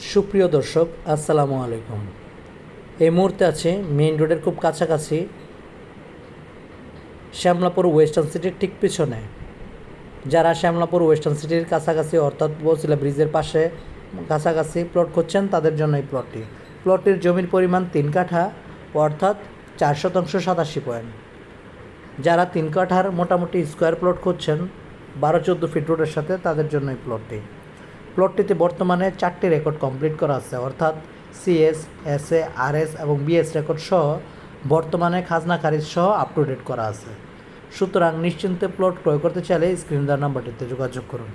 সুপ্রিয় দর্শক, আসসালামু আলাইকুম। এই মুহূর্তে আছে মেইন রোডের খুব কাছাকাছি, শ্যামলাপুর ওয়েস্টার্ন সিটির ঠিক পিছনে। যারা শ্যামলাপুর ওয়েস্টার্ন সিটির কাছাকাছি অর্থাৎ বছিলা ব্রিজের পাশে কাছাকাছি প্লট খুঁজছেন, তাদের জন্য এই প্লটটি। প্লটটির জমির পরিমাণ 3 কাঠা অর্থাৎ 487 পয়েন্ট। যারা 3 কাঠার মোটামুটি স্কোয়ার প্লট খুঁজছেন 12-14 ফিট রোডের সাথে, তাদের জন্য এই প্লটটি। প্লটটিতে বর্তমানে 4টি রেকর্ড কমপ্লিট করা আছে, অর্থাৎ সিএস, এসএ, আরএস এবং বিএস রেকর্ড সহ বর্তমানে খাজনা খারিজ সহ আপ টু ডেট করা আছে। সুতরাং নিশ্চিন্তে প্লট ক্রয় করতে চাইলে স্ক্রিন দেওয়া নাম্বারটিতে যোগাযোগ করুন।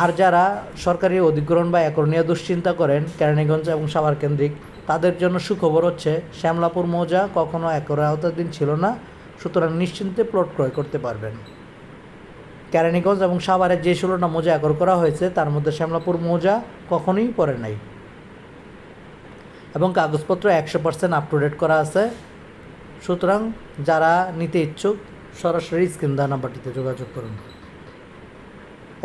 আর যারা সরকারি অধিগ্রহণ বা একর নিয়ে দুশ্চিন্তা করেন কেরানীগঞ্জ এবং সাভার কেন্দ্রিক, তাদের জন্য সুখবর হচ্ছে শ্যামলাপুর মৌজা কখনও একরের আওতাধীন ছিল না। সুতরাং নিশ্চিন্তে প্লট ক্রয় করতে পারবেন। কেরানীগঞ্জ এবং সাভারে যে 16টা মৌজা একর করা হয়েছে, তার মধ্যে শ্যামলাপুর মৌজা কখনোই পড়ে নাই এবং কাগজপত্র 100% আপ টু ডেট করা আছে। সুতরাং যারা নিতে ইচ্ছুক সরাসরি স্ক্রিন দেওয়া নাম্বারটিতে যোগাযোগ করুন।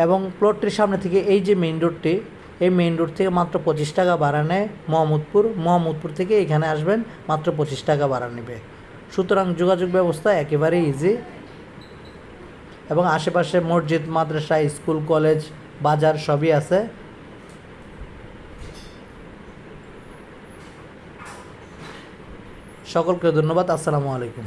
এবং প্লটটির সামনে থেকে এই যে মেইন রোডটি, এই মেইন রোড থেকে মাত্র 25 টাকা ভাড়া নেয় মোহাম্মদপুর থেকে এখানে আসবেন মাত্র 25 টাকা ভাড়া নেবে। সুতরাং যোগাযোগ ব্যবস্থা একেবারেই ইজি এবং আশেপাশে মসজিদ, মাদ্রাসা, স্কুল, কলেজ, বাজার সবই আছে। সকলকে ধন্যবাদ। আসসালামু আলাইকুম।